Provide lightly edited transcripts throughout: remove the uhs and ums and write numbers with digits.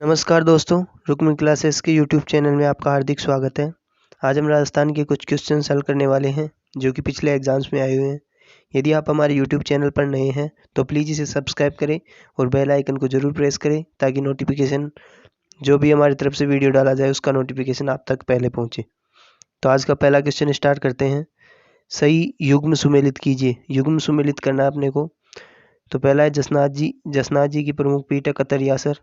नमस्कार दोस्तों, रुक्मिणी क्लासेस के यूट्यूब चैनल में आपका हार्दिक स्वागत है। आज हम राजस्थान के कुछ क्वेश्चन हल करने वाले हैं जो कि पिछले एग्जाम्स में आए हुए हैं। यदि आप हमारे यूट्यूब चैनल पर नए हैं तो प्लीज़ इसे सब्सक्राइब करें और बेल आइकन को ज़रूर प्रेस करें ताकि नोटिफिकेशन जो भी हमारी तरफ से वीडियो डाला जाए उसका नोटिफिकेशन आप तक पहले पहुँचे। तो आज का पहला क्वेश्चन स्टार्ट करते हैं। सही युग्म सुमेलित कीजिए। युग्म सुमेलित करना है अपने को। तो पहला है जसनाथ जी की प्रमुख पीठ है कतरियासर।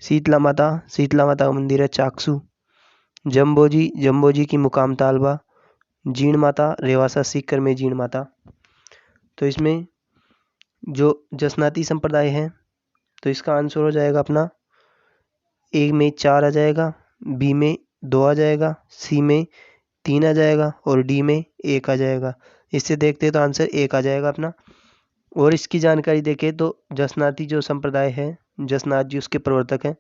शीतला माता का मंदिर है चाकसू। जम्बोजी की मुकाम तालबा। जीण माता रेवासा सीकर में जीण माता। तो इसमें जो जसनाती संप्रदाय है तो इसका आंसर हो जाएगा अपना ए में 4 आ जाएगा, बी में 2 आ जाएगा, सी में 3 आ जाएगा और डी में 1 आ जाएगा। इससे देखते हैं तो आंसर 1 आ जाएगा अपना। और इसकी जानकारी देखें तो जसनाती जो संप्रदाय है, जसनाथ जी उसके प्रवर्तक हैं।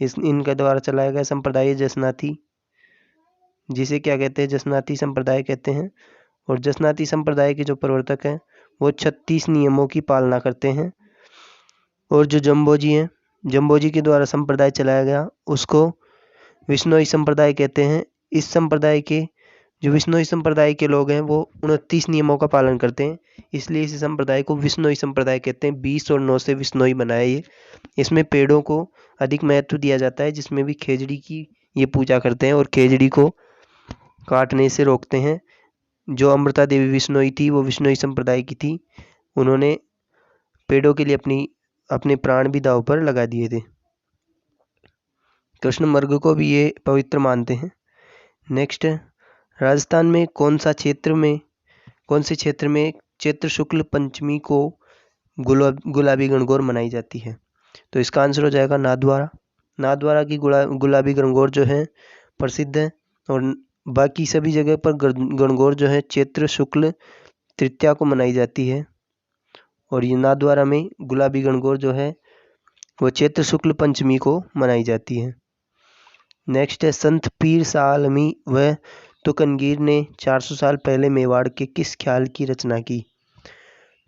इनके द्वारा चलाया गया संप्रदाय जसनाती, जिसे क्या कहते हैं, जसनाती संप्रदाय कहते हैं। और जसनाती संप्रदाय के जो प्रवर्तक हैं वो 36 नियमों की पालना करते हैं। और जो जम्बोजी हैं, जम्बोजी के द्वारा संप्रदाय चलाया गया उसको विश्नोई संप्रदाय कहते हैं। इस संप्रदाय के जो विश्नोई संप्रदाय के लोग हैं वो 29 नियमों का पालन करते हैं, इसलिए इस संप्रदाय को विश्नोई संप्रदाय कहते हैं। 20 और 9 से विश्नोई बनाया ये। इसमें पेड़ों को अधिक महत्व दिया जाता है, जिसमें भी खेजड़ी की ये पूजा करते हैं और खेजड़ी को काटने से रोकते हैं। जो अमृता देवी विश्नोई थी वो विश्नोई संप्रदाय की थी। उन्होंने पेड़ों के लिए अपने प्राण भी दांव पर लगा दिए थे। कृष्ण मर्ग को भी ये पवित्र मानते हैं। नेक्स्ट, राजस्थान में कौन से क्षेत्र में चैत्र शुक्ल पंचमी को गुलाबी गणगौर मनाई जाती है? तो इसका आंसर हो जाएगा नाथद्वारा की गुलाबी गणगौर जो है प्रसिद्ध है। और बाकी सभी जगह पर गणगौर जो है चैत्र शुक्ल तृतीया को मनाई जाती है। और ये नाथद्वारा में गुलाबी गणगौर जो है वो चैत्र शुक्ल पंचमी को मनाई जाती है। नेक्स्ट है, संत पीर शाह आलमी व तुकनगीर ने 400 साल पहले मेवाड़ के किस ख्याल की रचना की?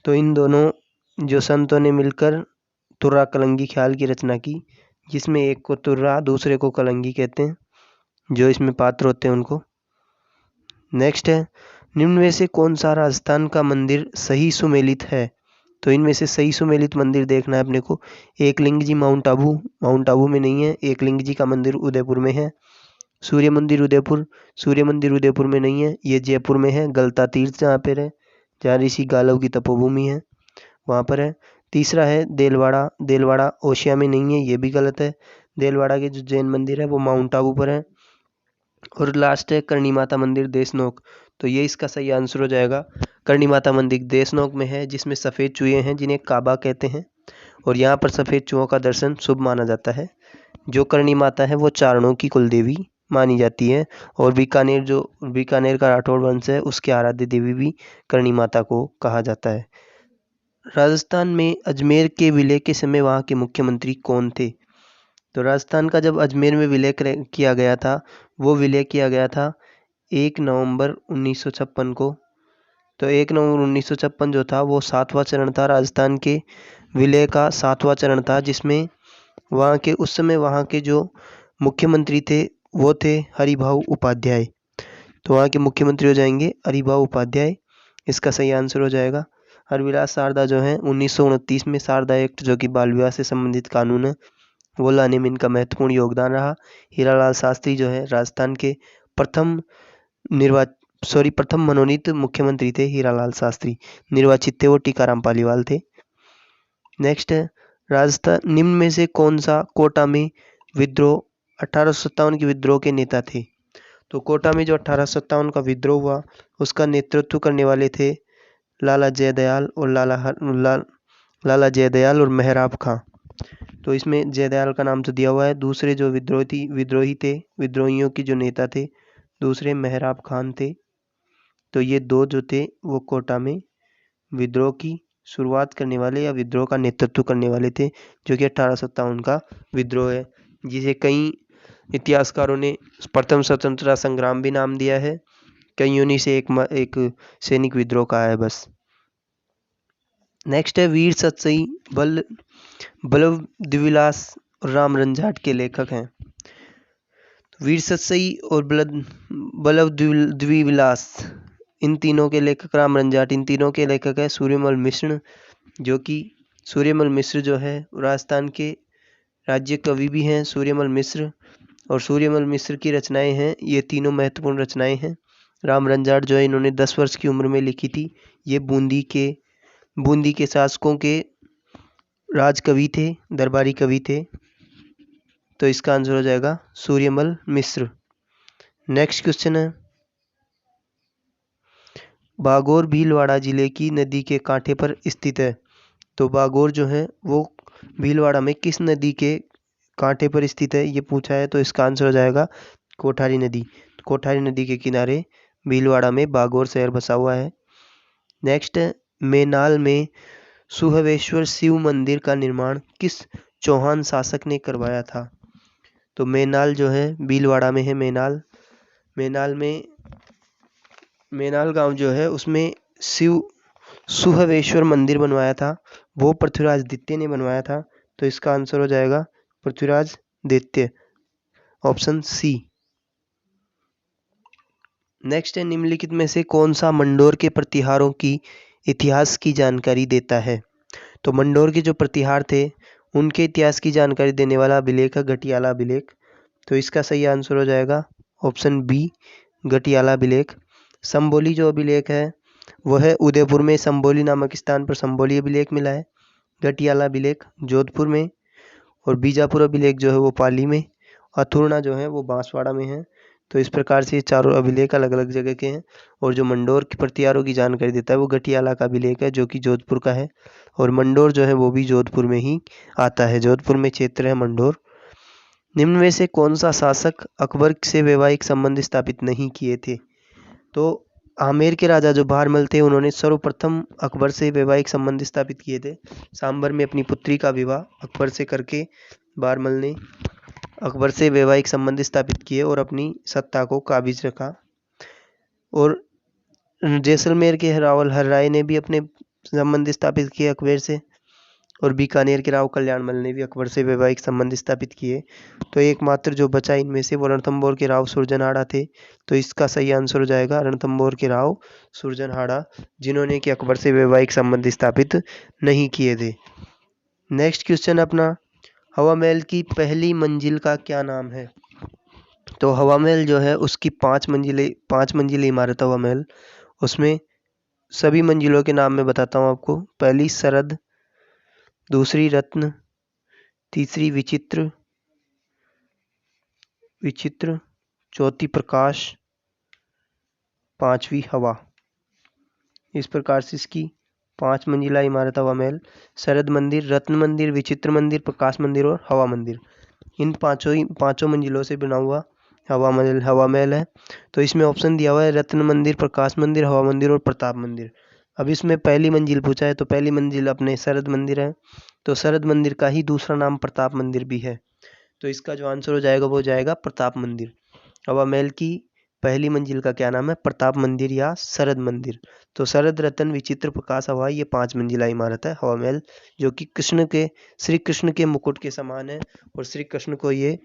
तो इन दोनों जो संतों ने मिलकर तुर्रा कलंगी ख्याल की रचना की, जिसमें एक को तुर्रा दूसरे को कलंगी कहते हैं, जो इसमें पात्र होते हैं उनको। नेक्स्ट है, निम्न में से कौन सा राजस्थान का मंदिर सही सुमेलित है? तो इनमें से सही सुमेलित मंदिर देखना है अपने को। एकलिंग जी माउंट आबू में नहीं है। एकलिंग जी का मंदिर उदयपुर में है। सूर्य मंदिर उदयपुर में नहीं है, ये जयपुर में है। गलता तीर्थ जहाँ ऋषि गालव की तपोभूमि है वहाँ पर है। तीसरा है देलवाड़ा ओशिया में नहीं है, ये भी गलत है। देलवाड़ा के जो जैन मंदिर है वो माउंट आबू पर है। और लास्ट है करणी माता मंदिर देशनोक। तो ये इसका सही आंसर हो जाएगा। करणी माता मंदिर देशनोक में है, जिसमें सफ़ेद चूहे हैं जिन्हें काबा कहते हैं। और यहाँ पर सफ़ेद चूहों का दर्शन शुभ माना जाता है। जो करणी माता है वो चारणों की कुलदेवी मानी जाती है। और बीकानेर का राठौड़ वंश है, उसके आराध्य देवी भी करणी माता को कहा जाता है। राजस्थान में अजमेर के विलय के समय वहाँ के मुख्यमंत्री कौन थे? तो राजस्थान का जब अजमेर में विलय किया गया था, वो विलय किया गया था 1 नवंबर 1956 को। तो 1 नवंबर 1956 जो था वो 7वां चरण था, राजस्थान के विलय का 7वां चरण था, जिसमें उस समय वहाँ के जो मुख्यमंत्री थे वो थे हरिभाऊ उपाध्याय। तो वहाँ के मुख्यमंत्री हो जाएंगे हरिभाऊ उपाध्याय। इसका सही आंसर हो जाएगा। हरविलास शारदा जो है 1929 में शारदा एक्ट, जो कि बाल विवाह से संबंधित कानून है, वो लाने में इनका महत्वपूर्ण योगदान रहा। हीरालाल शास्त्री जो है राजस्थान के प्रथम मनोनीत मुख्यमंत्री थे। हीरालाल शास्त्री निर्वाचित थे, वो टीकाराम पालीवाल थे। नेक्स्ट है, राजस्थान निम्न में से कौन सा कोटा में विद्रोह 1857 के विद्रोह के नेता थे? तो कोटा में जो 1857 का विद्रोह हुआ उसका नेतृत्व करने वाले थे लाला जयदयाल और मेहराब खां। तो इसमें जयदयाल का नाम तो दिया हुआ है। दूसरे जो विद्रोहियों के जो नेता थे दूसरे मेहराब खान थे। तो ये दो जो थे वो कोटा में विद्रोह की शुरुआत करने वाले या विद्रोह का नेतृत्व करने वाले थे, जो कि 1857 का विद्रोह है, जिसे कई इतिहासकारों ने प्रथम स्वतंत्रता संग्राम भी नाम दिया है। कईयों ने से एक सैनिक विद्रोह कहा है बस। नेक्स्ट है, वीर सतसई बल्लभ द्विविलास और राम रंजाट के लेखक हैं। वीर सतसई और बलव द्विविलास, इन तीनों के लेखक राम रंजाट, इन तीनों के लेखक है सूर्यमल मिश्र, जो कि सूर्यमल मिश्र जो है राजस्थान के राज्य कवि भी हैं सूर्यमल मिश्र, और सूर्यमल मिश्र की रचनाएं हैं, ये तीनों महत्वपूर्ण रचनाएं हैं। राम रंजाट जो है इन्होंने 10 वर्ष की उम्र में लिखी थी। ये बूंदी के शासकों के राजकवि थे, दरबारी कवि थे। तो इसका आंसर हो जाएगा सूर्यमल मिश्र। नेक्स्ट क्वेश्चन है, बागोर भीलवाड़ा जिले की नदी के कांठे पर स्थित है। तो बागोर जो है वो भीलवाड़ा में किस नदी के कांठे पर स्थित है, ये पूछा है। तो इसका आंसर हो जाएगा कोठारी नदी। कोठारी नदी के किनारे भीलवाड़ा में बागोर शहर बसा हुआ है। नेक्स्ट, मेनाल में सुहवेश्वर शिव मंदिर का निर्माण किस चौहान शासक ने करवाया था। तो मेनाल जो है भीलवाड़ा में है। मेनाल गांव जो है उसमें सुहवेश्वर मंदिर बनवाया था, वो पृथ्वीराज द्वितीय ने बनवाया था। तो इसका आंसर हो जाएगा पृथ्वीराज द्वितीय, ऑप्शन सी। नेक्स्ट है, निम्नलिखित में से कौन सा मंडोर के प्रतिहारों की इतिहास की जानकारी देता है। तो मंडोर के जो प्रतिहार थे उनके इतिहास की जानकारी देने वाला अभिलेख है घटियाला अभिलेख। तो इसका सही आंसर हो जाएगा ऑप्शन बी, घटियाला अभिलेख। संबोली जो अभिलेख है वह है उदयपुर में, संबोली नामक स्थान पर संबोली अभिलेख मिला है। घटियाला अभिलेख जोधपुर में, और बीजापुर अभिलेख जो है वो पाली में, अथुर्णा जो है वो बांसवाड़ा में है। तो इस प्रकार से चारों अभिलेख अलग अलग जगह के हैं, और जो मंडोर की प्रतिहारों की जानकारी देता है वो घटियाला का अभिलेख है जो कि जोधपुर का है, और मंडोर जो है वो भी जोधपुर में ही आता है, जोधपुर में क्षेत्र है मंडोर। निम्न में से कौन सा शासक अकबर से वैवाहिक संबंध स्थापित नहीं किए थे। तो आमेर के राजा जो बहारमल थे उन्होंने सर्वप्रथम अकबर से वैवाहिक संबंध स्थापित किए थे। सांबर में अपनी पुत्री का विवाह अकबर से करके बहारमल ने अकबर से वैवाहिक संबंध स्थापित किए और अपनी सत्ता को काबिज रखा। और जैसलमेर के रावल हर राय ने भी अपने संबंध स्थापित किए अकबर से, और बीकानेर के राव कल्याणमल ने भी अकबर से वैवाहिक संबंध स्थापित किए। तो एकमात्र जो बचा इनमें से वो रणथंभौर के राव सुरजनहाड़ा थे। तो इसका सही आंसर हो जाएगा रणथंभौर के राव सुरजनहाड़ा, जिन्होंने कि अकबर से वैवाहिक संबंध स्थापित नहीं किए थे। नेक्स्ट क्वेश्चन अपना, हवा महल की पहली मंजिल का क्या नाम है। तो हवा महल जो है उसकी 5 मंजिली इमारत हवा महल, उसमें सभी मंजिलों के नाम मैं बताता हूँ आपको। पहली सरद, दूसरी रत्न, तीसरी विचित्र, चौथी प्रकाश, पांचवी हवा। इस प्रकार से इसकी 5 मंजिला इमारत हवा महल, सरद मंदिर, रत्न मंदिर, विचित्र मंदिर, प्रकाश मंदिर और हवा मंदिर, इन पांचों मंजिलों से बना हुआ हवा महल है। तो इसमें ऑप्शन दिया हुआ है रत्न मंदिर, प्रकाश मंदिर, हवा मंदिर और प्रताप मंदिर। अब इसमें पहली मंजिल पूछा है, तो पहली मंजिल अपने सरद मंदिर है, तो सरद मंदिर का ही दूसरा नाम प्रताप मंदिर भी है। तो इसका जो आंसर हो जाएगा वो हो जाएगा प्रताप मंदिर। हवा महल की पहली मंजिल का क्या नाम है, प्रताप मंदिर या सरद मंदिर। तो सरद, रतन, विचित्र, प्रकाश, हवा, ये 5 मंजिला इमारत है हवा महल, जो कि श्री कृष्ण के मुकुट के समान है, और श्री कृष्ण को ये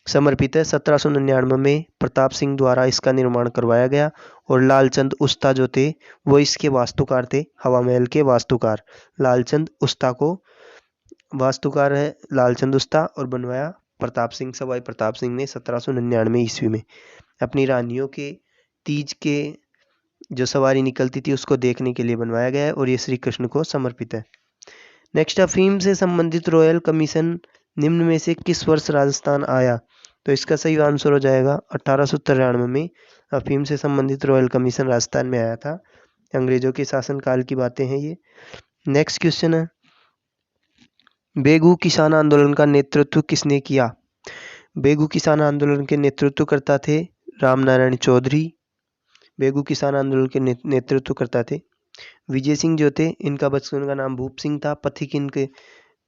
समर्पित है। 1799 में प्रताप सिंह द्वारा इसका निर्माण करवाया गया, और लालचंद उस्ता जो थे वो इसके वास्तुकार थे, हवा महल के वास्तुकार लालचंद उस्ता को वास्तुकार है लालचंद उस्ता, और बनवाया प्रताप सिंह, सवाई प्रताप सिंह ने 1799 ईस्वी में। अपनी रानियों के तीज के जो सवारी निकलती थी उसको देखने के लिए बनवाया गया है, और ये श्री कृष्ण को समर्पित है। नेक्स्ट, अफीम से संबंधित रॉयल कमीशन निम्न में से किस वर्ष राजस्थान आया। तो इसका सही आंसर हो जाएगा 1893 में अफीम से संबंधित रॉयल कमीशन राजस्थान में आया था। अंग्रेजों के शासनकाल की बातें हैं ये। नेक्स्ट क्वेश्चन है, बेगू किसान आंदोलन का नेतृत्व किसने किया। बेगू किसान आंदोलन के नेतृत्वकर्ता थे रामनारायण चौधरी। बेगू किसान आंदोलन के नेतृत्वकर्ता थे विजय सिंह जो थे, इनका बचपन का नाम भूप सिंह था। पथिक, इनके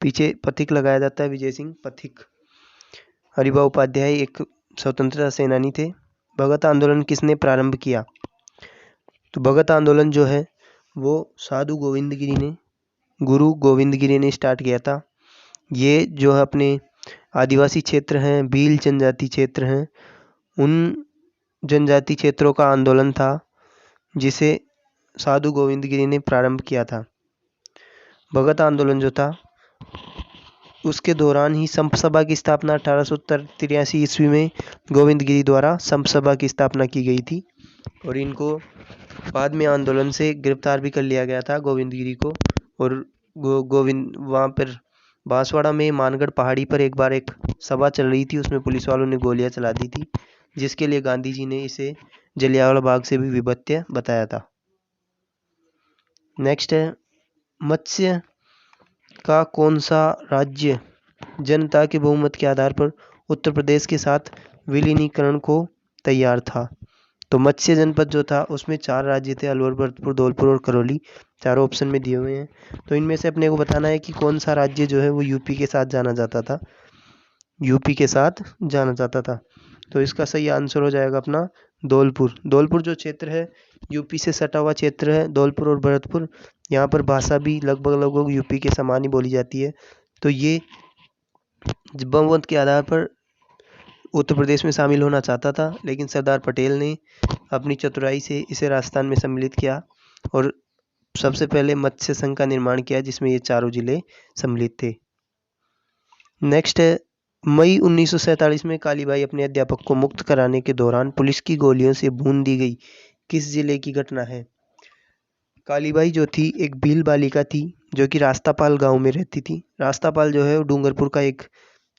पीछे पथिक लगाया जाता है, विजय सिंह पथिक। हरिभाऊ उपाध्याय एक स्वतंत्रता सेनानी थे। भगत आंदोलन किसने प्रारंभ किया। तो भगत आंदोलन जो है वो गुरु गोविंद गिरी ने स्टार्ट किया था। ये जो है अपने आदिवासी क्षेत्र हैं, भील जनजाति क्षेत्र हैं, उन जनजाति क्षेत्रों का आंदोलन था जिसे साधु गोविंद गिरी ने प्रारंभ किया था। भगत आंदोलन जो था उसके दौरान ही संप सभा की स्थापना 1883 ईस्वी में गोविंद गिरी द्वारा संप सभा की स्थापना की गई थी और इनको बाद में आंदोलन से गिरफ्तार भी कर लिया गया था गोविंद गिरी को। और गोविंद वहाँ पर बांसवाड़ा में मानगढ़ पहाड़ी पर एक बार एक सभा चल रही थी, उसमें पुलिस वालों ने गोलियां चला दी थी, जिसके लिए गांधी जी ने इसे जलियांवाला बाग से भी विभत्य बताया था। नेक्स्ट है, मत्स्य का कौन सा राज्य जनता के बहुमत के आधार पर उत्तर प्रदेश के साथ विलीनीकरण को तैयार था? तो मत्स्य जनपद जो था उसमें 4 राज्य थे, अलवर, भरतपुर, धौलपुर और करौली, चारों ऑप्शन में दिए हुए हैं। तो इनमें से अपने को बताना है कि कौन सा राज्य जो है वो यूपी के साथ जाना जाता था, यूपी के साथ जाना जाता था। तो इसका सही आंसर हो जाएगा अपना धौलपुर। धौलपुर जो क्षेत्र है यूपी से सटा हुआ क्षेत्र है, धौलपुर और भरतपुर। यहाँ पर भाषा भी लगभग यूपी के समान ही बोली जाती है। तो ये बहुमत के आधार पर उत्तर प्रदेश में शामिल होना चाहता था, लेकिन सरदार पटेल ने अपनी चतुराई से इसे राजस्थान में सम्मिलित किया और सबसे पहले मत्स्य संघ का निर्माण किया जिसमें ये चारों जिले सम्मिलित थे। नेक्स्ट है, मई 1947 में कालीबाई अपने अध्यापक को मुक्त कराने के दौरान पुलिस की गोलियों से भून दी गई किस जिले की घटना है? कालीबाई जो थी एक भील बालिका थी जो कि रास्तापाल गांव में रहती थी। रास्तापाल जो है वो डूंगरपुर का एक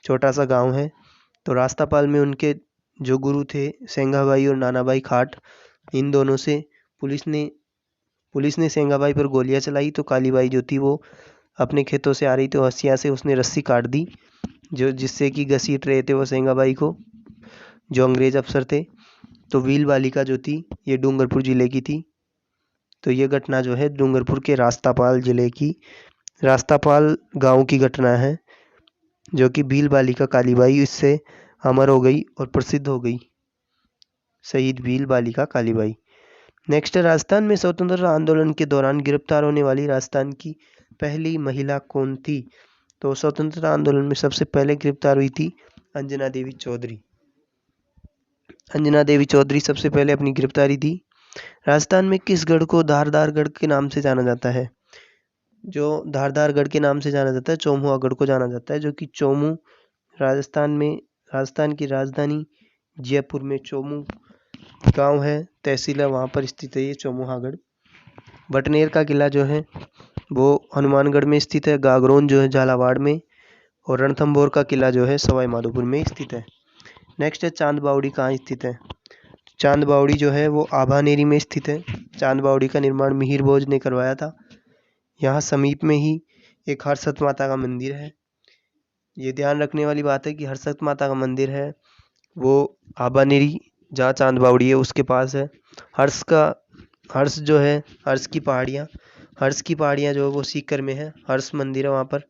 छोटा सा गांव है। तो रास्तापाल में उनके जो गुरु थे सेंगाबाई और नानाबाई खाट, इन दोनों से पुलिस ने सेंगाबाई पर गोलियां चलाई। तो कालीबाई जो थी वो अपने खेतों से आ रही थी, हसिया से उसने रस्सी काट दी जो जिससे कि घसीट रहे थे वो सेंगाबाई को, जो अंग्रेज अफसर थे। तो भील बालिका जो थी ये डूंगरपुर जिले की थी। तो ये घटना जो है डूंगरपुर के रास्तापाल जिले की रास्तापाल गांव की घटना है, जो कि भील बालिका कालीबाई इससे अमर हो गई और प्रसिद्ध हो गई, शहीद भील बालिका कालीबाई। नेक्स्ट, राजस्थान में स्वतंत्रता आंदोलन के दौरान गिरफ्तार होने वाली राजस्थान की पहली महिला कौन थी? तो स्वतंत्रता आंदोलन में सबसे पहले गिरफ्तार हुई थी अंजना देवी चौधरी। अंजना देवी चौधरी सबसे पहले अपनी गिरफ्तारी दी। राजस्थान में किस गढ़ को धारदार गढ़ के नाम से जाना जाता है? जो धारदार गढ़ के नाम से जाना जाता है चौमुहा गढ़ को जाना जाता है, जो कि चौमू राजस्थान की राजधानी जयपुर में चौमू गांव है, तहसील है, वहाँ पर स्थित है ये चौमुहागढ़। बटनेर का किला जो है वो हनुमानगढ़ में स्थित है, गागरोन जो है झालावाड़ में, और रणथंभौर का किला जो है सवाई माधोपुर में स्थित है। नेक्स्ट है, चांद बावड़ी कहाँ स्थित है? चांद बावड़ी जो है वो आभानेरी में स्थित है। चांद बावड़ी का निर्माण मिहिर भोज ने करवाया था। यहाँ समीप में ही एक हर्षत माता का मंदिर है। ये ध्यान रखने वाली बात है कि हर्षत माता का मंदिर है वो आभानेरी जहाँ चांद बावड़ी है उसके पास है। हर्ष जो है हर्ष की पहाड़ियाँ जो है वो सीकर में है, हर्ष मंदिर है वहाँ पर।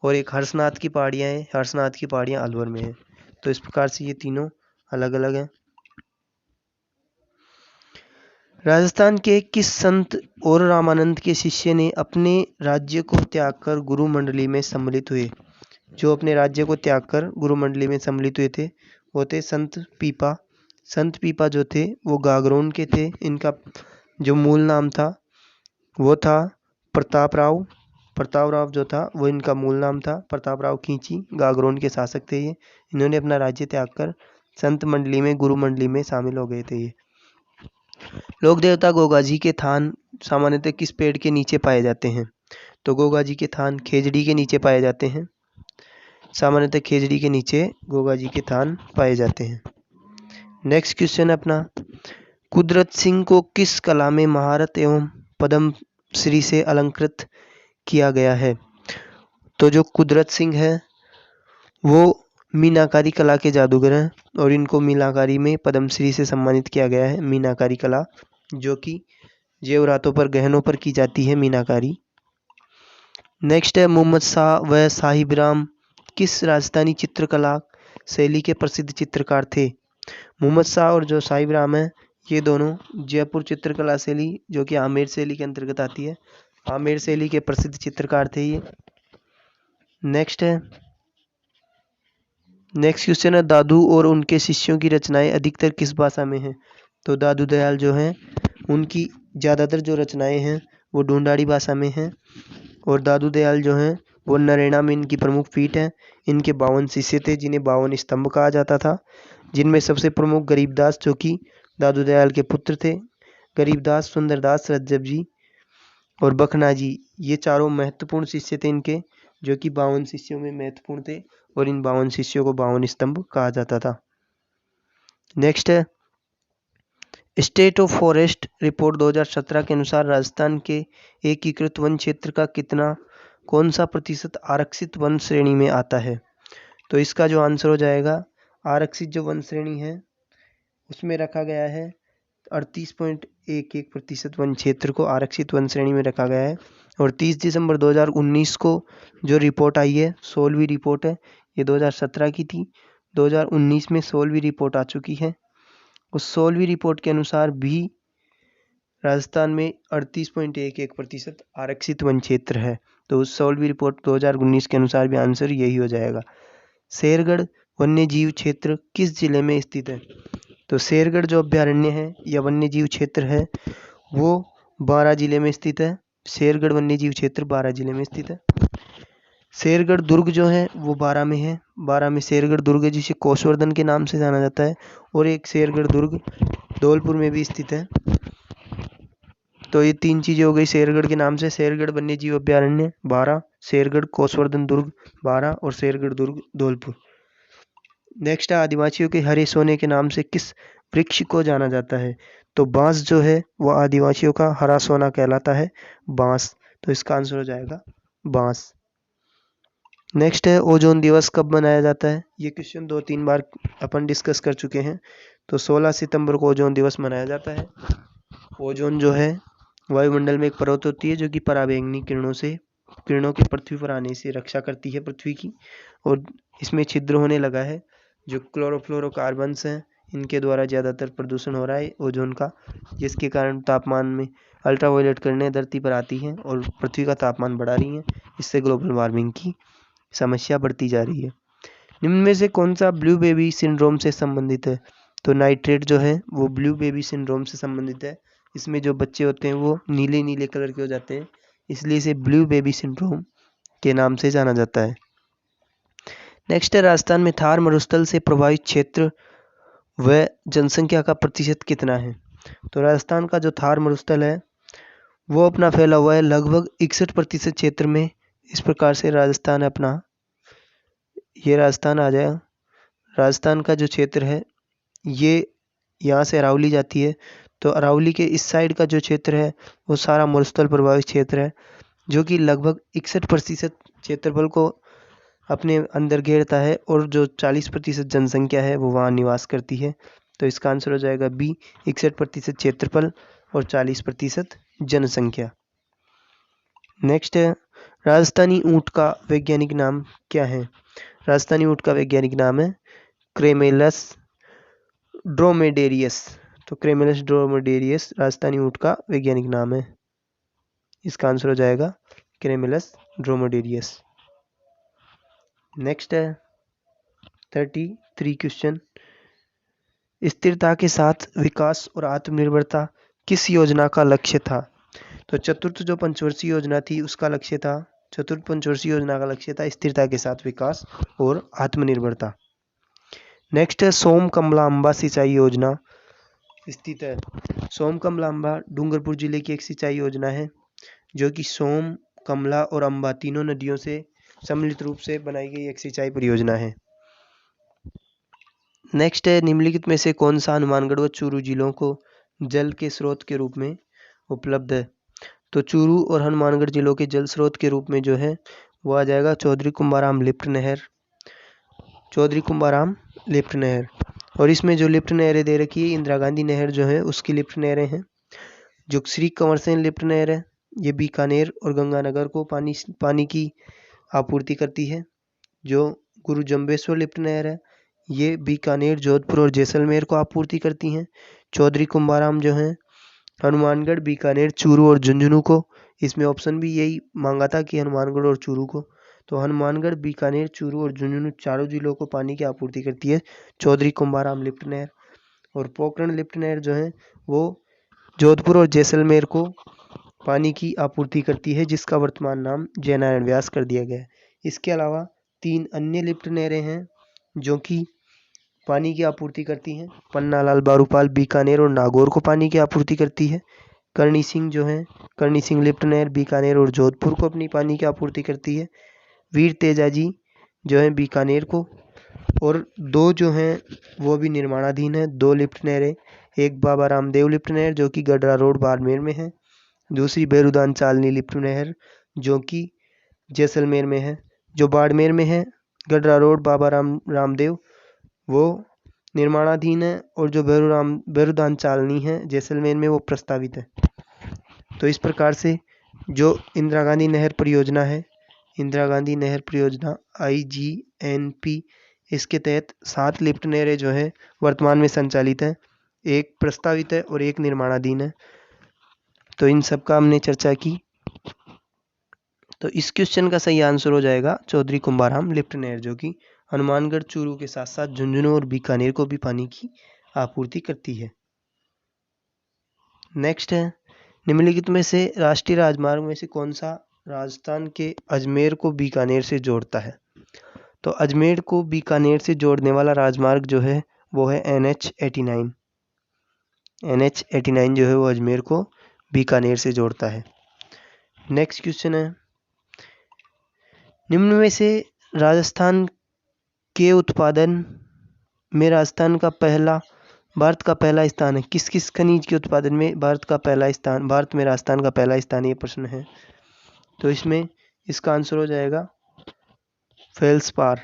और एक हर्षनाथ की पहाड़ियाँ हैं, हर्षनाथ की पहाड़ियाँ अलवर में है। तो इस प्रकार से ये तीनों अलग अलग हैं। राजस्थान के किस संत और रामानंद के शिष्य ने अपने राज्य को त्याग कर गुरु मंडली में सम्मिलित हुए? जो अपने राज्य को त्याग कर गुरु मंडली में सम्मिलित हुए थे वो थे संत पीपा। संत पीपा जो थे वो गागरोन के थे। इनका जो मूल नाम था वो था प्रताप राव जो था वो इनका मूल नाम था। प्रताप राव खींची गागरोन के शासक थे ये। इन्होंने अपना राज्य त्याग कर संत मंडली में गुरु मंडली में शामिल हो गए थे ये। लोक देवता गोगा जी के थान सामान्यतः किस पेड़ के नीचे पाए जाते हैं? तो गोगा जी के थान खेजड़ी के नीचे पाए जाते हैं। सामान्यतः खेजड़ी के नीचे गोगा जी के थान पाए जाते हैं। नेक्स्ट क्वेश्चन अपना, कुदरत सिंह को किस कला में महारत एवं पद्म श्री से अलंकृत किया गया है? तो जो कुदरत सिंह है वो मीनाकारी कला के जादूगर हैं और इनको मीनाकारी में पद्मश्री से सम्मानित किया गया है। मीनाकारी कला जो कि जेवरातों पर गहनों पर की जाती है मीनाकारी। नेक्स्ट है, मोहम्मद शाह व साहिब राम किस राजस्थानी चित्रकला शैली के प्रसिद्ध चित्रकार थे? मोहम्मद शाह और जो साहिब राम है ये दोनों जयपुर चित्रकला शैली जो कि आमेर शैली के अंतर्गत आती है, आमेर शैली के प्रसिद्ध चित्रकार थे ये। नेक्स्ट है, नेक्स्ट क्वेश्चन है, दादू और उनके शिष्यों की रचनाएं अधिकतर किस भाषा में हैं? तो दादू दयाल जो हैं उनकी ज़्यादातर जो रचनाएं हैं वो ढूंढाड़ी भाषा में हैं। और दादू दयाल जो हैं वो नरेना में इनकी प्रमुख पीठ है। इनके 52 शिष्य थे जिन्हें 52 स्तंभ कहा जाता था, जिनमें सबसे प्रमुख गरीबदास जो कि दादू दयाल के पुत्र थे। गरीबदास, सुंदरदास, रज्जब जी और बखना जी, ये चारों महत्वपूर्ण शिष्य थे इनके, जो कि 52 शिष्यों में महत्वपूर्ण थे और इन 52 शिष्यों को 52 स्तंभ कहा जाता था। नेक्स्ट है, स्टेट ऑफ फॉरेस्ट रिपोर्ट 2017 के अनुसार राजस्थान के एकीकृत वन क्षेत्र का कौन सा प्रतिशत आरक्षित वन श्रेणी में आता है? तो इसका जो आंसर हो जाएगा, आरक्षित जो वन श्रेणी है उसमें रखा गया है 38.11% वन क्षेत्र को आरक्षित वन श्रेणी में रखा गया है। और 30 दिसंबर 2019 को जो रिपोर्ट आई है, 16वीं रिपोर्ट है, ये 2017 की थी, 2019 में 16वीं रिपोर्ट आ चुकी है। उस 16वीं रिपोर्ट के अनुसार भी राजस्थान में 38.11% आरक्षित वन क्षेत्र है। तो उस 16वीं रिपोर्ट 2019 के अनुसार भी आंसर यही हो जाएगा। शेरगढ़ वन्य जीव क्षेत्र किस जिले में स्थित है? तो शेरगढ़ जो अभ्यारण्य है या वन्य जीव क्षेत्र है वो 12 जिले में स्थित है। शेरगढ़ वन्य जीव क्षेत्र 12 जिले में स्थित है। शेरगढ़ दुर्ग जो है वो 12 में है। 12 में शेरगढ़ दुर्ग है जिसे कोषवर्धन के नाम से जाना जाता है। और एक शेरगढ़ दुर्ग धौलपुर में भी स्थित है। तो ये 3 चीजें हो गई शेरगढ़ के नाम से। शेरगढ़ वन्य जीव अभ्यारण्य 12, शेरगढ़ कोषवर्धन दुर्ग 12 और शेरगढ़ दुर्ग धौलपुर। नेक्स्ट है, आदिवासियों के हरे सोने के नाम से किस वृक्ष को जाना जाता है? तो बांस जो है वो आदिवासियों का हरा सोना कहलाता है, बांस। तो इसका आंसर हो जाएगा बांस। नेक्स्ट है, ओजोन दिवस कब मनाया जाता है? ये क्वेश्चन 2-3 बार अपन डिस्कस कर चुके हैं। तो 16 सितंबर को ओजोन दिवस मनाया जाता है। ओजोन जो है वायुमंडल में एक परत होती है जो कि पराबैंगनी किरणों के पृथ्वी पर आने से रक्षा करती है पृथ्वी की। और इसमें छिद्र होने लगा है। जो क्लोरोफ्लोरोकार्बन्स हैं इनके द्वारा ज़्यादातर प्रदूषण हो रहा है ओजोन का, जिसके कारण तापमान में अल्ट्रावायलेट किरणें धरती पर आती हैं और पृथ्वी का तापमान बढ़ा रही हैं। इससे ग्लोबल वार्मिंग की समस्या बढ़ती जा रही है। निम्न में से कौन सा ब्लू बेबी सिंड्रोम से संबंधित है? तो नाइट्रेट जो है वो ब्लू बेबी सिंड्रोम से संबंधित है। इसमें जो बच्चे होते हैं वो नीले नीले कलर के हो जाते हैं, इसलिए इसे ब्लू बेबी सिंड्रोम के नाम से जाना जाता है। नेक्स्ट है, राजस्थान में थार मरुस्थल से प्रभावित क्षेत्र व जनसंख्या का प्रतिशत कितना है? तो राजस्थान का जो थार मरुस्थल है वो अपना फैला हुआ है लगभग 61% क्षेत्र में। इस प्रकार से राजस्थान अपना, ये राजस्थान आ जाएगा। राजस्थान का जो क्षेत्र है ये यहाँ से अरावली जाती है, तो अरावली के इस साइड का जो क्षेत्र है वो सारा मरुस्थल प्रभावित क्षेत्र है, जो कि लगभग 61% क्षेत्रफल को अपने अंदर घेरता है और जो 40% जनसंख्या है वो वहाँ निवास करती है। तो इसका आंसर हो जाएगा बी, 61% क्षेत्रफल और 40% जनसंख्या। नेक्स्ट है, राजस्थानी ऊँट का वैज्ञानिक नाम क्या है? राजस्थानी ऊँट का वैज्ञानिक नाम है क्रेमेलस ड्रोमेडेरियस। तो क्रेमेलस ड्रोमेडेरियस राजस्थानी ऊँट का वैज्ञानिक नाम है। इसका आंसर हो जाएगा क्रेमेलस ड्रोमेडेरियस। नेक्स्ट है 33 क्वेश्चन, स्थिरता के साथ विकास और आत्मनिर्भरता किस योजना का लक्ष्य था? तो चतुर्थ जो पंचवर्षीय योजना थी उसका लक्ष्य था, चतुर्थ पंचवर्षीय योजना का लक्ष्य था स्थिरता के साथ विकास और आत्मनिर्भरता। नेक्स्ट है, सोम कमला अंबा सिंचाई योजना स्थित है। सोम कमला अंबा डूंगरपुर जिले की एक सिंचाई योजना है जो कि सोम, कमला और अंबा तीनों नदियों से सम्मिलित रूप से बनाई गई एक सिंचाई परियोजना है। नेक्स्ट है, निम्नलिखित में से कौन सा हनुमानगढ़ व चूरू जिलों को जल के स्रोत के रूप में उपलब्ध है? तो चूरू और हनुमानगढ़ जिलों के जल स्रोत के रूप में जो है वो आ जाएगा चौधरी कुंभाराम लिफ्ट नहर, चौधरी कुंभाराम लिफ्ट नहर। और इसमें जो लिफ्ट नहरें दे रखी है, इंदिरा गांधी नहर जो है उसकी लिफ्ट नहरें हैं। जो श्री कंवर सेन लिफ्ट नहर है ये बीकानेर और गंगानगर को पानी की आपूर्ति करती है। जो गुरु जम्बेश्वर लिफ्ट नहर है ये बीकानेर, जोधपुर और जैसलमेर को आपूर्ति करती हैं। चौधरी कुंभाराम जो है हनुमानगढ़, बीकानेर, चूरू और झुंझुनू को। इसमें ऑप्शन भी यही मांगा था कि हनुमानगढ़ और चूरू को, तो हनुमानगढ़, बीकानेर, चूरू और झुंझुनू चारों जिलों को पानी की आपूर्ति करती है चौधरी कुंभाराम लिफ्ट नहर। और पोखरण लिफ्ट नहर जो है वो जोधपुर और जैसलमेर को पानी की आपूर्ति करती है, जिसका वर्तमान नाम जयनारायण व्यास कर दिया गया है। इसके अलावा 3 अन्य लिफ्ट नहरें हैं जो कि पानी की आपूर्ति करती हैं। पन्नालाल बारूपाल बीकानेर और नागौर को पानी की आपूर्ति करती है। करणी सिंह जो है, करणी सिंह लिफ्ट नहर बीकानेर और जोधपुर को अपनी पानी की आपूर्ति करती है। वीर तेजाजी जो है बीकानेर को, और 2 जो हैं वो भी निर्माणाधीन है, 2 लिफ्ट नहरें। एक बाबा रामदेव लिफ्ट नहर जो कि गडरा रोड बाड़मेर में है, दूसरी बेरुदान चालनी लिफ्ट नहर जो कि जैसलमेर में है। जो बाड़मेर में है गडरा रोड बाबा रामदेव वो निर्माणाधीन है, और जो बेरुदान चालनी है जैसलमेर में वो प्रस्तावित है। तो इस प्रकार से जो इंदिरा गांधी नहर परियोजना है, इंदिरा गांधी नहर परियोजना IGNP, इसके तहत 7 लिफ्ट नहरें जो है वर्तमान में संचालित है, एक प्रस्तावित है और एक निर्माणाधीन है। तो इन सब का हमने चर्चा की। तो इस क्वेश्चन का सही आंसर हो जाएगा चौधरी कुंभाराम लिफ्ट नहर, जो कि हनुमानगढ़, चूरू के साथ साथ झुंझुनू और बीकानेर को भी पानी की आपूर्ति करती है। नेक्स्ट है, निम्नलिखित में से राष्ट्रीय राजमार्ग में से कौन सा राजस्थान के अजमेर को बीकानेर से जोड़ता है? तो अजमेर को बीकानेर से जोड़ने वाला राजमार्ग जो है वो है NH89। NH89 जो है वो अजमेर को बीकानेर से जोड़ता है। नेक्स्ट क्वेश्चन है, निम्न में से राजस्थान के उत्पादन में राजस्थान का पहला भारत का पहला स्थान है। किस किस खनिज के उत्पादन में भारत में राजस्थान का पहला स्थान, ये प्रश्न है। तो इसमें इसका आंसर हो जाएगा फेल्सपार।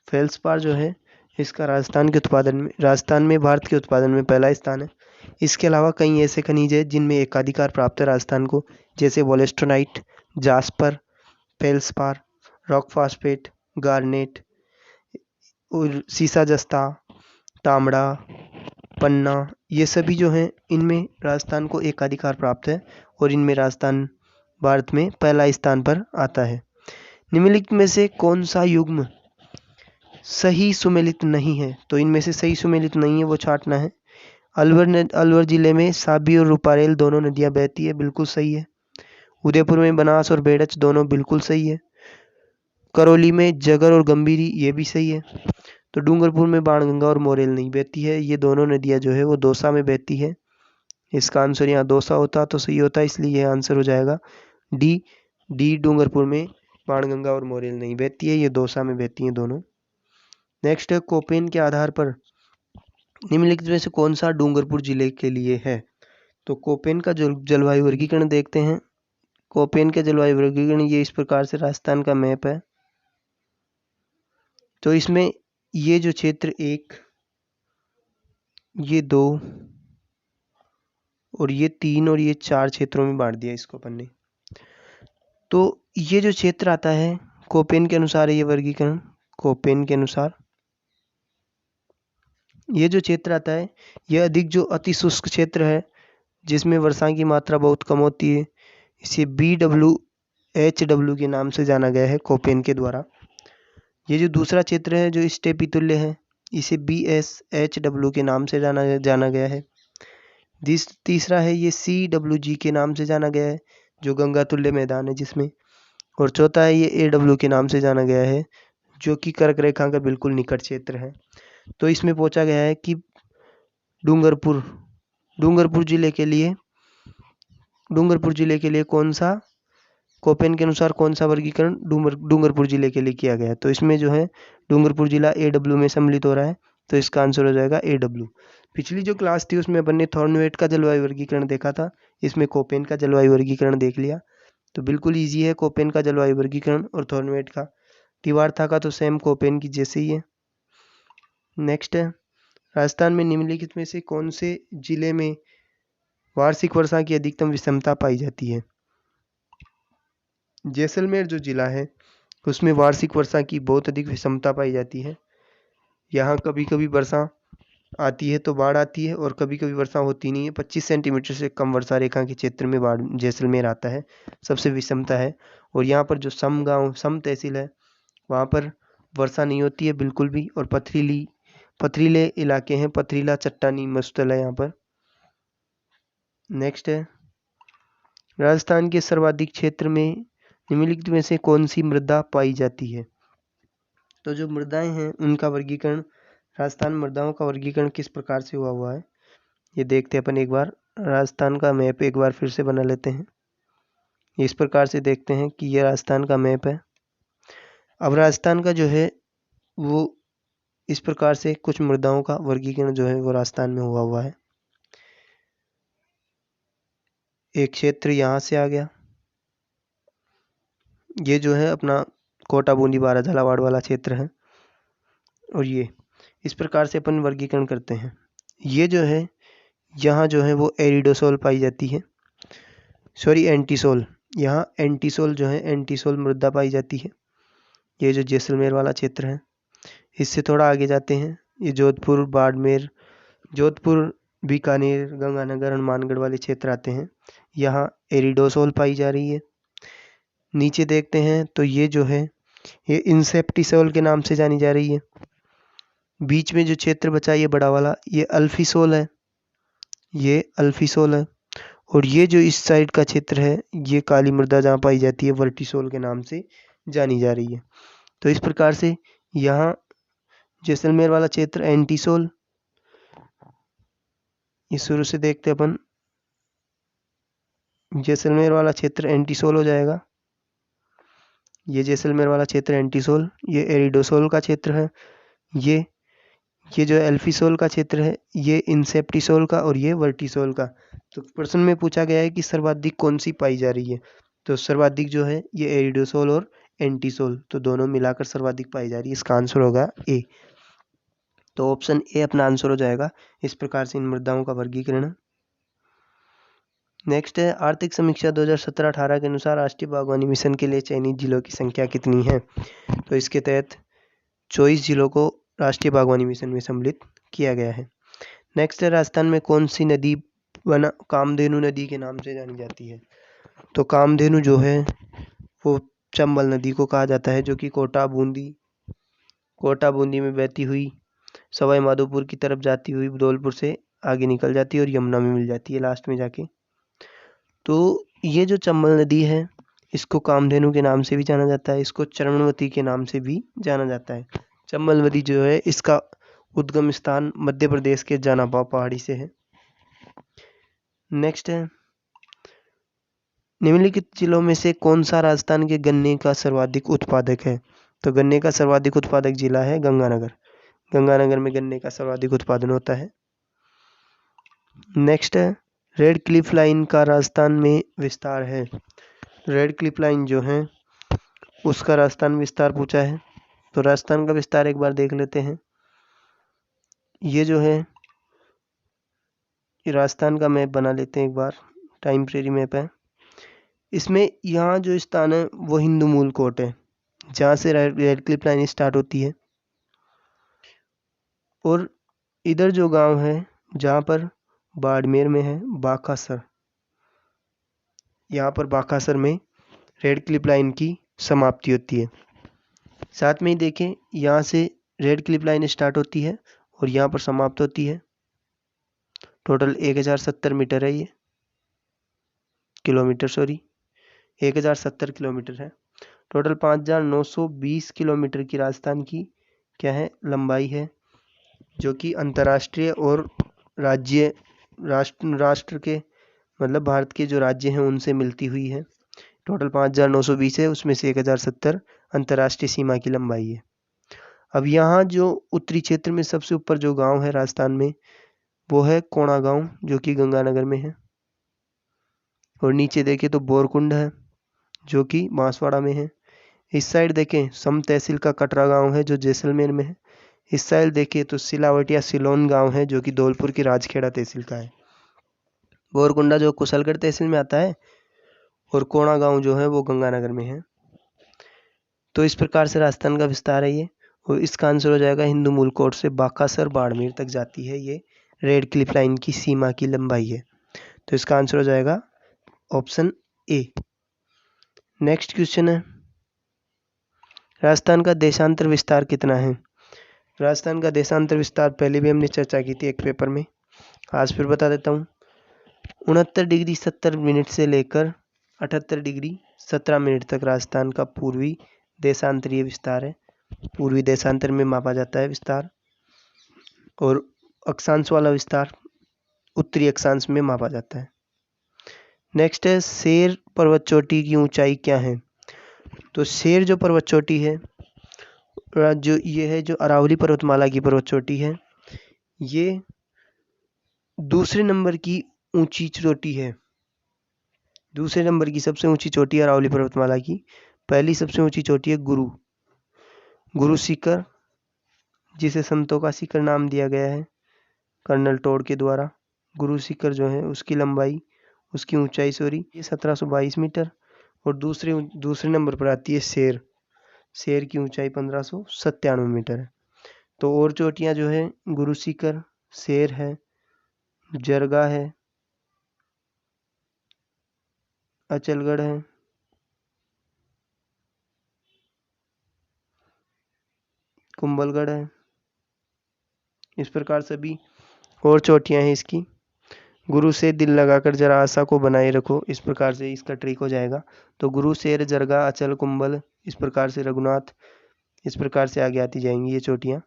फेल्सपार जो है इसका राजस्थान में भारत के उत्पादन में पहला स्थान है। इसके अलावा कई ऐसे खनिज है जिनमें एकाधिकार प्राप्त है राजस्थान को, जैसे wollastonite, jasper, feldspar, rock phosphate, garnet और सीसा जस्ता, तांबड़ा, पन्ना, ये सभी जो हैं इनमें राजस्थान को एकाधिकार प्राप्त है और इनमें राजस्थान भारत में पहला स्थान पर आता है। निम्नलिखित में से कौन सा युग्म सही सुमेलित नहीं है? तो इनमें से सही सुमेलित नहीं है वो छांटना है। अलवर जिले में साबी और रूपारेल दोनों नदियां बहती है, बिल्कुल सही है। उदयपुर में बनास और बेड़च दोनों बिल्कुल सही है। करौली में जगर और गंभीरी, ये भी सही है। तो डूंगरपुर में बाणगंगा और मोरेल नहीं बहती है, ये दोनों नदियां जो है वो दौसा में बहती है। इसका आंसर यहाँ दौसा होता तो सही होता, इसलिए यह आंसर हो जाएगा डी। डूंगरपुर में बाणगंगा और मोरेल नहीं बहती है, ये दौसा में बहती हैं दोनों। नेक्स्ट है, कोपेन के आधार पर निम्नलिखित में से कौन सा डूंगरपुर जिले के लिए है? तो कोपेन का जलवायु वर्गीकरण देखते हैं। कोपेन का जलवायु वर्गीकरण ये इस प्रकार से राजस्थान का मैप है। तो इसमें ये जो क्षेत्र 1, ये 2 और ये 3 और ये 4 क्षेत्रों में बांट दिया इसको अपन ने। तो ये जो क्षेत्र आता है कोपेन के अनुसार, ये वर्गीकरण कोपेन के अनुसार ये जो क्षेत्र आता है यह अधिक जो अति शुष्क क्षेत्र है जिसमें वर्षा की मात्रा बहुत कम होती है, इसे BWHW के नाम से जाना गया है कोपेन के द्वारा। ये जो दूसरा क्षेत्र है जो स्टेपी तुल्य है, इसे BSHW के नाम से जाना गया है। तीसरा है ये CWG के नाम से जाना गया है जो गंगा तुल्य मैदान है जिसमें। और चौथा है ये AW के नाम से जाना गया है जो कि कर्क रेखा का बिल्कुल निकट क्षेत्र है। तो इसमें पूछा गया है कि डूंगरपुर जिले के लिए कौन सा कोपेन के अनुसार कौन सा वर्गीकरण डूंगरपुर जिले के लिए किया गया है? तो इसमें जो है डूंगरपुर जिला AW में सम्मिलित हो रहा है, तो इसका आंसर हो जाएगा AW। पिछली जो क्लास थी उसमें अपन ने थॉर्नवेट का जलवायु वर्गीकरण देखा था, इसमें कोपेन का जलवायु वर्गीकरण देख लिया। तो बिल्कुल ईजी है कोपेन का जलवायु वर्गीकरण और थॉर्नवेट का। तिवारथा का तो सेम कोपेन की जैसे ही है। नेक्स्ट है, राजस्थान में निम्नलिखित में से कौन से जिले में वार्षिक वर्षा की अधिकतम विषमता पाई जाती है? जैसलमेर जो जिला है उसमें वार्षिक वर्षा की बहुत अधिक विषमता पाई जाती है। यहाँ कभी कभी वर्षा आती है तो बाढ़ आती है, और कभी कभी वर्षा होती नहीं है। 25 सेंटीमीटर से कम वर्षा रेखा के क्षेत्र में बाढ़ जैसलमेर आता है, सबसे विषमता है। और यहाँ पर जो सम तहसील है वहाँ पर वर्षा नहीं होती है बिल्कुल भी, और पथरीले इलाके हैं, पथरीला चट्टानी मरुस्थल है यहाँ पर। नेक्स्ट है, राजस्थान के सर्वाधिक क्षेत्र में निम्नलिखित में से कौन सी मृदा पाई जाती है? तो जो मृदाएं हैं उनका वर्गीकरण, राजस्थान मृदाओं का वर्गीकरण किस प्रकार से हुआ है ये देखते हैं अपन एक बार। राजस्थान का मैप एक बार फिर से बना लेते हैं। इस प्रकार से देखते हैं कि ये राजस्थान का मैप है। अब राजस्थान का जो है वो इस प्रकार से कुछ मृदाओं का वर्गीकरण जो है वो राजस्थान में हुआ है। एक क्षेत्र यहाँ से आ गया, ये जो है अपना कोटा बूंदी बारा झालावाड़ वाला क्षेत्र है, और ये इस प्रकार से अपन वर्गीकरण करते हैं। ये जो है यहाँ जो है वो एरिडोसोल पाई जाती है, सॉरी एंटीसोल, यहाँ एंटीसोल जो है एंटीसोल मृदा पाई जाती है। ये जो जैसलमेर वाला क्षेत्र है, इससे थोड़ा आगे जाते हैं, ये जोधपुर, बाड़मेर, जोधपुर, बीकानेर, गंगानगर, हनुमानगढ़ वाले क्षेत्र आते हैं। यहाँ एरिडोसोल पाई जा रही है। नीचे देखते हैं तो ये जो है ये इंसेप्टिसोल के नाम से जानी जा रही है। बीच में जो क्षेत्र बचा ये बड़ा वाला, ये अल्फिसोल है, ये अल्फिसोल है। और ये जो इस साइड का क्षेत्र है ये काली मृदा जहाँ पाई जाती है वर्टिसोल के नाम से जानी जा रही है। तो इस प्रकार से यहाँ जैसलमेर वाला क्षेत्र एंटीसोल, ये शुरू से देखते अपन, जैसलमेर वाला क्षेत्र एंटीसोल हो जाएगा। ये जैसलमेर वाला क्षेत्र एंटीसोल, ये एरिडोसोल का क्षेत्र है, ये जो एल्फिसोल का क्षेत्र है ये इंसेप्टिसोल का, और ये वर्टिसोल का। तो प्रश्न में पूछा गया है कि सर्वाधिक कौन सी पाई जा रही है, तो सर्वाधिक जो है ये एरिडोसोल और एंटीसोल, तो दोनों मिलाकर सर्वाधिक पाई जा रही है। इसका आंसर होगा ए। तो ऑप्शन ए अपना आंसर हो जाएगा। इस प्रकार से इन मृदाओं का वर्गीकरण। नेक्स्ट है, आर्थिक समीक्षा 2017-18 के अनुसार राष्ट्रीय बागवानी मिशन के लिए चयनित जिलों की संख्या कितनी है? तो इसके तहत 24 जिलों को राष्ट्रीय बागवानी मिशन में सम्मिलित किया गया है। नेक्स्ट है, राजस्थान में कौन सी नदी कामधेनु नदी के नाम से जानी जाती है? तो कामधेनु जो है वो चंबल नदी को कहा जाता है, जो कि कोटा बूंदी में बहती हुई सवाई माधोपुर की तरफ जाती हुई धौलपुर से आगे निकल जाती है और यमुना में मिल जाती है लास्ट में जाके। तो ये जो चंबल नदी है इसको कामधेनु के नाम से भी जाना जाता है, इसको चरणवती के नाम से भी जाना जाता है। चंबल नदी जो है इसका उद्गम स्थान मध्य प्रदेश के जानापा पहाड़ी से है। नेक्स्ट है, निम्नलिखित जिलों में से कौन सा राजस्थान के गन्ने का सर्वाधिक उत्पादक है? तो गन्ने का सर्वाधिक उत्पादक जिला है गंगानगर। गंगानगर में गन्ने का सर्वाधिक उत्पादन होता है। नेक्स्ट है, रेड क्लिफ लाइन का राजस्थान में विस्तार है। रेड क्लिफ लाइन जो है उसका राजस्थान में विस्तार पूछा है, तो राजस्थान का विस्तार एक बार देख लेते हैं। ये जो है ये राजस्थान का मैप बना लेते हैं एक बार, टाइमप्रेरी मैप है। इसमें यहाँ जो स्थान है वो हिंदू मूल कोट है, जहाँ से रेड क्लिफ लाइन स्टार्ट होती है। और इधर जो गांव है जहाँ पर बाड़मेर में है बाकासर, यहाँ पर बाकासर में रेड क्लिफ लाइन की समाप्ति होती है। साथ में ही देखें यहाँ से रेड क्लिफ लाइन स्टार्ट होती है और यहाँ पर समाप्त होती है। टोटल 1070 मीटर है, ये किलोमीटर, सॉरी 1070 किलोमीटर है। टोटल 5920 किलोमीटर की राजस्थान की क्या है लंबाई है, जो कि अंतर्राष्ट्रीय और राष्ट्र के मतलब भारत के जो राज्य हैं उनसे मिलती हुई है। टोटल 5920 है, उसमें से 1070 अंतर्राष्ट्रीय सीमा की लंबाई है। अब यहाँ जो उत्तरी क्षेत्र में सबसे ऊपर जो गांव है राजस्थान में वो है कोणा गांव, जो कि गंगानगर में है। और नीचे देखें तो बोरकुंड है जो कि बांसवाड़ा में है। इस साइड देखें सम तहसील का कटरा गांव है जो जैसलमेर में है। इस साइड देखें तो सिलावटिया सिलोन गांव है जो कि धौलपुर की राजखेड़ा तहसील का है। बोरकुंडा जो कुशलगढ़ तहसील में आता है और कोणा गांव जो है वो गंगानगर में है। तो इस प्रकार से राजस्थान का विस्तार है ये। और इसका आंसर हो जाएगा हिंदू मूल कोट से बाकासर बाड़मेर तक जाती है, ये रेड क्लिफ लाइन की सीमा की लंबाई है। तो इसका आंसर हो जाएगा ऑप्शन ए। नेक्स्ट क्वेश्चन है, राजस्थान का देशांतर विस्तार कितना है? राजस्थान का देशांतर विस्तार पहले भी हमने चर्चा की थी एक पेपर में, आज फिर बता देता हूँ। 69 डिग्री 70 मिनट से लेकर 78 डिग्री 17 मिनट तक राजस्थान का पूर्वी देशांतरीय विस्तार है। पूर्वी देशांतर में मापा जाता है विस्तार, और अक्षांश वाला विस्तार उत्तरी अक्षांश में मापा जाता है। नेक्स्ट है, शेर पर्वत चोटी की ऊंचाई क्या है? तो शेर जो पर्वत चोटी है, जो ये है जो अरावली पर्वतमाला की पर्वत चोटी है, ये दूसरे नंबर की ऊंची चोटी है। दूसरे नंबर की सबसे ऊंची चोटी है अरावली पर्वतमाला की। पहली सबसे ऊंची चोटी है गुरु शिखर, जिसे संतों का शिखर नाम दिया गया है कर्नल टोड के द्वारा। गुरु शिखर जो है उसकी लंबाई, उसकी ऊंचाई ये 1722 मीटर। और दूसरे नंबर पर आती है शेर की ऊंचाई 1597 मीटर है। तो और चोटियां जो है गुरु शिखर, शेर है, जरगा है, अचलगढ़ है, कुंभलगढ़ है, इस प्रकार सभी और चोटियां हैं इसकी। गुरु से दिल लगाकर जरा आशा को बनाए रखो, इस प्रकार से इसका ट्रिक हो जाएगा। तो गुरु, शेर, जरगा, अचल, कुंभल, इस प्रकार से रघुनाथ, इस प्रकार से आगे आती जाएंगी ये चोटियां।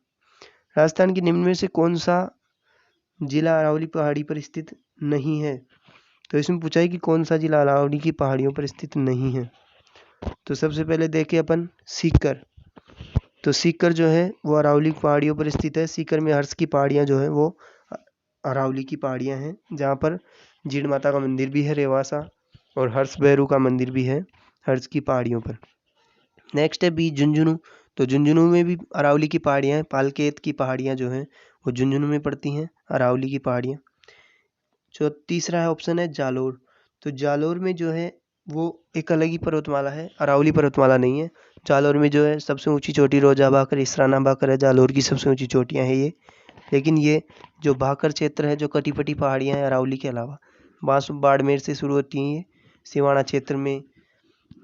राजस्थान की निम्न में से कौन सा जिला अरावली पहाड़ी पर स्थित नहीं है? तो इसमें पूछा है कि कौन सा जिला अरावली की पहाड़ियों पर स्थित नहीं है। तो सबसे पहले देखें अपन सीकर। तो सीकर जो है वो अरावली पहाड़ियों पर स्थित है। सीकर में हर्ष की पहाड़ियाँ जो है वो अरावली की पहाड़ियाँ हैं, जहाँ पर जीण माता का मंदिर भी है रेवासा, और हर्ष भैरू का मंदिर भी है हर्ष की पहाड़ियों पर। नेक्स्ट है बी, झुंझुनू। तो झुंझुनू में भी अरावली की पहाड़ियाँ हैं। पालकेत की पहाड़ियाँ जो हैं वो झुंझुनू में पड़ती हैं, अरावली की पहाड़ियाँ। जो तीसरा है ऑप्शन है जालोर। तो जालोर में जो है वो एक अलग ही पर्वतमाला है, अरावली पर्वतमाला नहीं है। जालोर में जो है सबसे ऊंची चोटी रोजा भाकर, इसराना भाकर है, जालोर की सबसे ऊंची चोटियाँ हैं ये। लेकिन ये जो भाकर क्षेत्र है, जो कटीपटी पहाड़ियाँ हैं अरावली के अलावा, बाड़मेर से शुरू होती हैं, ये सिवाना क्षेत्र में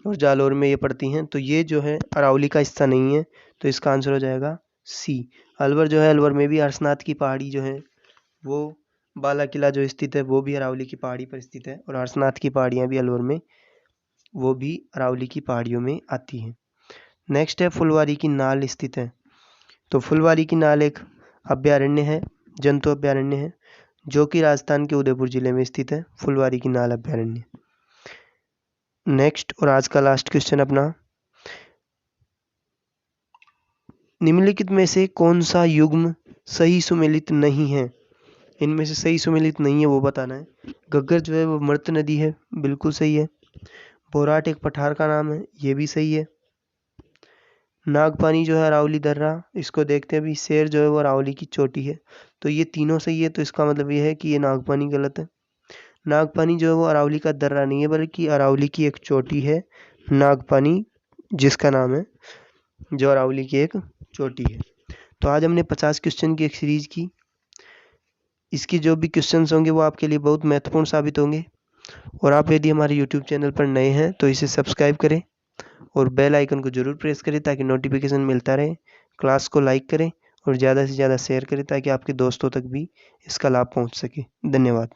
और जालोर में ये पड़ती हैं। तो ये जो है अरावली का हिस्सा नहीं है। तो इसका आंसर हो जाएगा सी। अलवर जो है, अलवर में भी हर्षनाथ की पहाड़ी जो है वो, बाला किला जो स्थित है वो भी अरावली की पहाड़ी पर स्थित है, और हर्षनाथ की पहाड़ियाँ भी अलवर में, वो भी अरावली की पहाड़ियों में आती हैं। नेक्स्ट है फुलवारी की नाल स्थित है। तो फुलवारी की नाल एक अभ्यारण्य है, जंतु अभ्यारण्य है, जो कि राजस्थान के उदयपुर जिले में स्थित है, फुलवारी की नाल अभ्यारण्य। नेक्स्ट और आज का लास्ट क्वेश्चन अपना, निम्नलिखित में से कौन सा युग्म सही सुमेलित नहीं है? इनमें से सही सुमेलित नहीं है वो बताना है। घग्गर जो है वो मृत नदी है, बिल्कुल सही है। बोराट एक पठार का नाम है, ये भी सही है। नागपानी जो है अरावली दर्रा, इसको देखते हैं अभी। शेर जो है वो अरावली की चोटी है, तो ये तीनों सही है। तो इसका मतलब ये है कि ये नागपानी गलत है। नागपानी जो है वो अरावली का दर्रा नहीं है, बल्कि अरावली की एक चोटी है नागपानी, जिसका नाम है, जो अरावली की एक चोटी है। तो आज हमने 50 क्वेश्चन की एक सीरीज की। इसकी जो भी क्वेश्चंस होंगे वो आपके लिए बहुत महत्वपूर्ण साबित होंगे। और आप यदि हमारे यूट्यूब चैनल पर नए हैं तो इसे सब्सक्राइब करें और बेल आइकन को जरूर प्रेस करें ताकि नोटिफिकेशन मिलता रहे। क्लास को लाइक करें और ज़्यादा से ज़्यादा शेयर करें ताकि आपके दोस्तों तक भी इसका लाभ पहुंच सके। धन्यवाद।